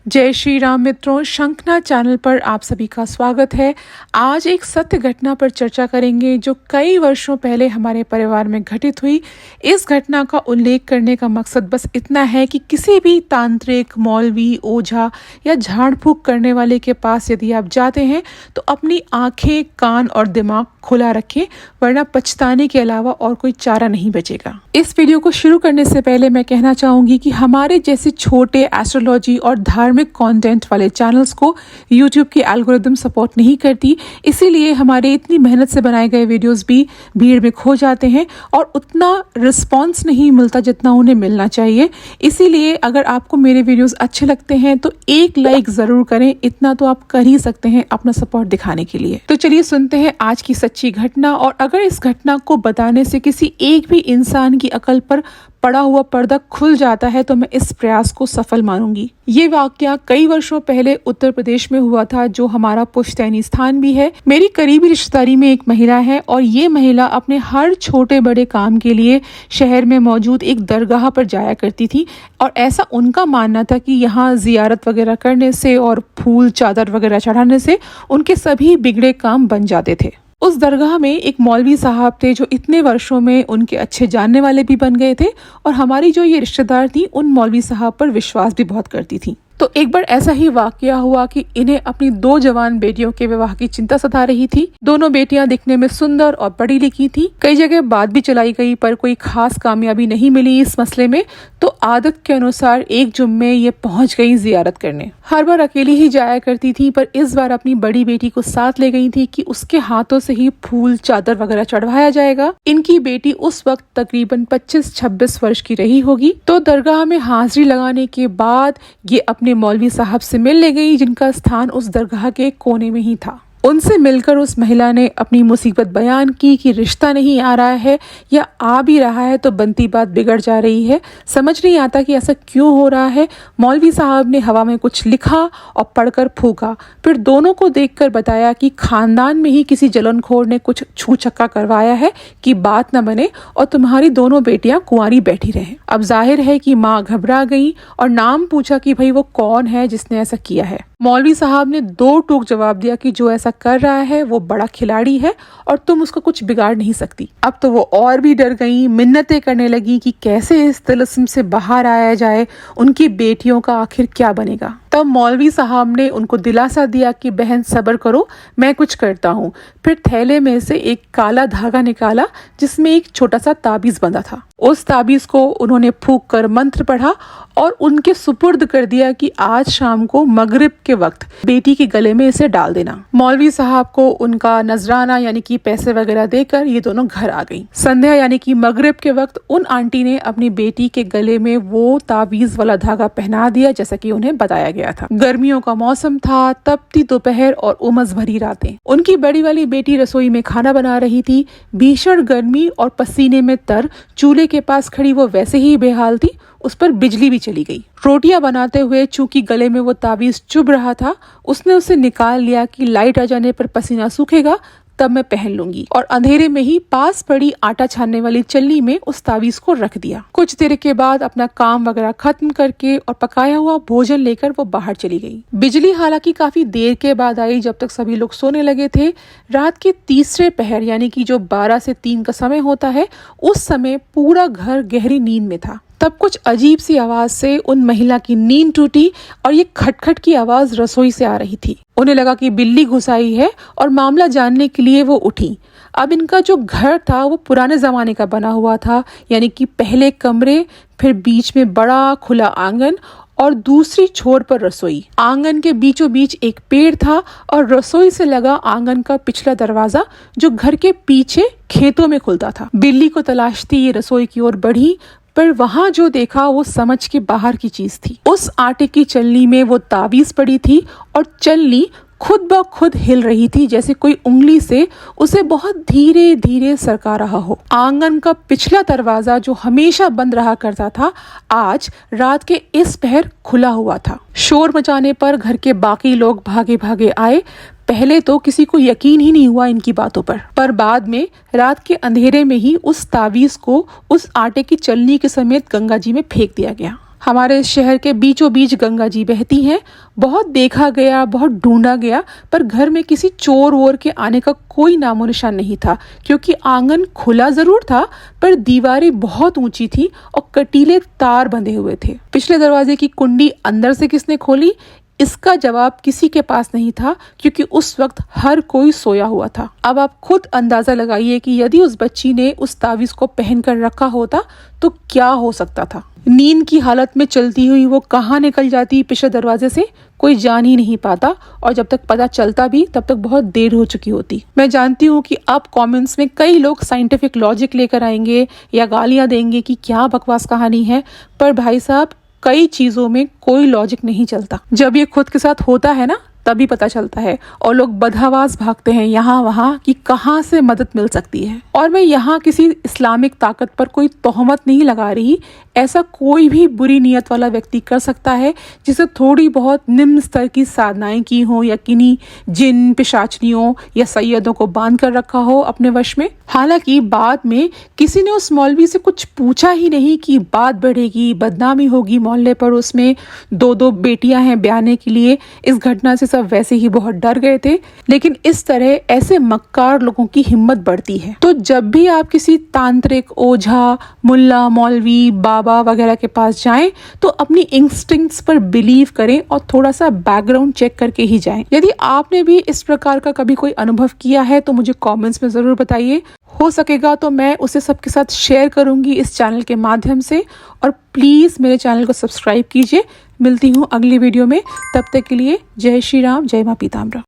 जय श्री राम मित्रों, शंखनाद चैनल पर आप सभी का स्वागत है। आज एक सत्य घटना पर चर्चा करेंगे जो कई वर्षों पहले हमारे परिवार में घटित हुई। इस घटना का उल्लेख करने का मकसद बस इतना है कि किसी भी तांत्रिक, मौलवी, ओझा या झाड़ फूक करने वाले के पास यदि आप जाते हैं तो अपनी आंखें, कान और दिमाग खुला रखें, वरना पछताने के अलावा और कोई चारा नहीं बचेगा। इस वीडियो को शुरू करने से पहले मैं कहना चाहूंगी कि हमारे जैसे छोटे एस्ट्रोलॉजी और धार्मिक कंटेंट वाले चैनल्स को यूट्यूब की एल्गोरिदम सपोर्ट नहीं करती, इसीलिए हमारे इतनी मेहनत से बनाए गए वीडियोस भी भीड़ में खो जाते हैं और उतना रिस्पॉन्स नहीं मिलता जितना उन्हें मिलना चाहिए। इसीलिए अगर आपको मेरे वीडियोस अच्छे लगते हैं तो एक लाइक जरूर करें, इतना तो आप कर ही सकते हैं अपना सपोर्ट दिखाने के लिए। तो चलिए सुनते हैं आज की सच्ची घटना, और अगर इस घटना को बताने से किसी एक भी इंसान की अकल पर पड़ा हुआ पर्दा खुल जाता है तो मैं इस प्रयास को सफल मानूंगी। ये वाकया कई वर्षों पहले उत्तर प्रदेश में हुआ था, जो हमारा पुश्तैनी स्थान भी है। मेरी करीबी रिश्तेदारी में एक महिला है और ये महिला अपने हर छोटे बड़े काम के लिए शहर में मौजूद एक दरगाह पर जाया करती थी, और ऐसा उनका मानना था कि यहाँ जियारत वगैरह करने से और फूल चादर वगैरह चढ़ाने से उनके सभी बिगड़े काम बन जाते थे। उस दरगाह में एक मौलवी साहब थे जो इतने वर्षों में उनके अच्छे जानने वाले भी बन गए थे, और हमारी जो ये रिश्तेदार थी उन मौलवी साहब पर विश्वास भी बहुत करती थी। तो एक बार ऐसा ही वाकया हुआ कि इन्हें अपनी 2 जवान बेटियों के विवाह की चिंता सता रही थी। दोनों बेटियां दिखने में सुंदर और पढ़ी लिखी थी। कई जगह बात भी चलाई गई पर कोई खास कामयाबी नहीं मिली इस मसले में। तो आदत के अनुसार एक जुम्मे ये पहुंच गई जियारत करने। हर बार अकेली ही जाया करती थी, पर इस बार अपनी बड़ी बेटी को साथ ले गई थी कि उसके हाथों से ही फूल चादर वगैरह चढ़वाया जाएगा। इनकी बेटी उस वक्त तकरीबन 25-26 वर्ष की रही होगी। तो दरगाह में हाजिरी लगाने के बाद ये अपने मौलवी साहब से मिलने गई, जिनका स्थान उस दरगाह के कोने में ही था। उनसे मिलकर उस महिला ने अपनी मुसीबत बयान की कि रिश्ता नहीं आ रहा है, या आ भी रहा है तो बनती बात बिगड़ जा रही है। समझ नहीं आता कि ऐसा क्यों हो रहा है। मौलवी साहब ने हवा में कुछ लिखा और पढ़कर फूका, फिर दोनों को देखकर बताया कि खानदान में ही किसी जलनखोर ने कुछ छू छक्का करवाया है कि बात न बने और तुम्हारी दोनों बेटियां कुंवारी बैठी रहें। अब जाहिर है कि माँ घबरा गई और नाम पूछा कि भाई वो कौन है जिसने ऐसा किया है। मौलवी साहब ने 2 टूक जवाब दिया कि जो ऐसा कर रहा है वो बड़ा खिलाड़ी है और तुम उसको कुछ बिगाड़ नहीं सकती। अब तो वो और भी डर गई, मिन्नतें करने लगी कि कैसे इस तिलिस्म से बाहर आया जाए, उनकी बेटियों का आखिर क्या बनेगा। तब मौलवी साहब ने उनको दिलासा दिया कि बहन सब्र करो, मैं कुछ करता हूँ। फिर थैले में से एक काला धागा निकाला जिसमें एक छोटा सा ताबीज बंधा था। उस ताबीज को उन्होंने फूंक कर मंत्र पढ़ा और उनके सुपुर्द कर दिया कि आज शाम को मगरिब के वक्त बेटी के गले में इसे डाल देना। मौलवी साहब को उनका नजराना यानी कि पैसे वगैरह देकर ये दोनों घर आ गई। संध्या यानी कि मगरिब के वक्त उन आंटी ने अपनी बेटी के गले में वो ताबीज वाला धागा पहना दिया जैसा कि उन्हें बताया गया था। गर्मियों का मौसम था, तपती दोपहर और उमस भरी रातें। उनकी बड़ी वाली बेटी रसोई में खाना बना रही थी। भीषण गर्मी और पसीने में तर चूल्हे के पास खड़ी वो वैसे ही बेहाल थी, उस पर बिजली भी चली गई। रोटियां बनाते हुए चूंकि गले में वो ताबीज चुभ रहा था, उसने उसे निकाल लिया कि लाइट आ जाने पर पसीना सूखेगा तब मैं पहन लूंगी, और अंधेरे में ही पास पड़ी आटा छानने वाली चल्ली में उस ताबीज को रख दिया। कुछ देर के बाद अपना काम वगैरह खत्म करके और पकाया हुआ भोजन लेकर वो बाहर चली गई। बिजली हालांकि काफी देर के बाद आई, जब तक सभी लोग सोने लगे थे। रात के तीसरे पहर यानी कि जो 12 से 3 का समय होता है, उस समय पूरा घर गहरी नींद में था। तब कुछ अजीब सी आवाज से उन महिला की नींद टूटी और ये खटखट की आवाज रसोई से आ रही थी। उन्हें लगा कि बिल्ली घुस आई है और मामला जानने के लिए वो उठी। अब इनका जो घर था वो पुराने जमाने का बना हुआ था, यानी कि पहले कमरे, फिर बीच में बड़ा खुला आंगन और दूसरी छोर पर रसोई। आंगन के बीचों बीच एक पेड़ था और रसोई से लगा आंगन का पिछला दरवाजा जो घर के पीछे खेतों में खुलता था। बिल्ली को तलाशती ये रसोई की ओर बढ़ी, पर वहां जो देखा वो समझ के बाहर की चीज थी। उस आटे की चलनी में वो ताबीज पड़ी थी और चलनी खुद ब खुद हिल रही थी, जैसे कोई उंगली से उसे बहुत धीरे धीरे सरका रहा हो। आंगन का पिछला दरवाजा जो हमेशा बंद रहा करता था, आज रात के इस पहर खुला हुआ था। शोर मचाने पर घर के बाकी लोग भागे भागे आए। पहले तो किसी को यकीन ही नहीं हुआ इनकी बातों पर बाद में रात के अंधेरे में ही उस ताबीज को उस आटे की चलनी के समेत गंगा जी में फेंक दिया गया। हमारे शहर के बीचों बीच गंगा जी बहती हैं। बहुत देखा गया, बहुत ढूंढा गया, पर घर में किसी चोर वोर के आने का कोई नामो निशान नहीं था, क्योंकि आंगन खुला जरूर था पर दीवारें बहुत ऊंची थी और कटीले तार बंधे हुए थे। पिछले दरवाजे की कुंडी अंदर से किसने खोली, इसका जवाब किसी के पास नहीं था, क्योंकि उस वक्त हर कोई सोया हुआ था। अब आप खुद अंदाजा लगाइए कि यदि उस बच्ची ने उस तावीज को पहन कर रखा होता तो क्या हो सकता था। नींद की हालत में चलती हुई वो कहाँ निकल जाती पिछले दरवाजे से, कोई जान ही नहीं पाता, और जब तक पता चलता भी तब तक बहुत देर हो चुकी होती। मैं जानती हूँ कि अब कमेंट्स में कई लोग साइंटिफिक लॉजिक लेकर आएंगे या गालियां देंगे कि क्या बकवास कहानी है, पर भाई साहब कई चीजों में कोई लॉजिक नहीं चलता। जब ये खुद के साथ होता है ना, तभी पता चलता है, और लोग बदहवास भागते हैं यहाँ वहाँ कि कहाँ से मदद मिल सकती है। और मैं यहाँ किसी इस्लामिक ताकत पर कोई तोहमत नहीं लगा रही। ऐसा कोई भी बुरी नीयत वाला व्यक्ति कर सकता है जिसे थोड़ी बहुत निम्न स्तर की साधनाएं की हो, या किन्हीं जिन, पिशाचनियों या सैयदों को बांध कर रखा हो अपने वश में। हालांकि बाद में किसी ने उस मौलवी से कुछ पूछा ही नहीं कि बात बढ़ेगी, बदनामी होगी मोहल्ले पर, उसमें 2-2 बेटियां हैं ब्याने के लिए। इस घटना से सब वैसे ही बहुत डर गए थे, लेकिन इस तरह ऐसे मक्कार लोगों की हिम्मत बढ़ती है। तो जब भी आप किसी तांत्रिक, ओझा, मुल्ला, मौलवी, बाबा वगैरह के पास जाएं तो अपनी इंस्टिंक्ट्स पर बिलीव करें और थोड़ा सा बैकग्राउंड चेक करके ही जाएं। यदि आपने भी इस प्रकार का कभी कोई अनुभव किया है तो मुझे कमेंट्स में जरूर बताइए। हो सकेगा तो मैं उसे सबके साथ शेयर करूंगी इस चैनल के माध्यम से। और प्लीज मेरे चैनल को सब्सक्राइब कीजिए। मिलती हूँ अगली वीडियो में, तब तक के लिए जय श्री राम, जय मां पीताम्बरा।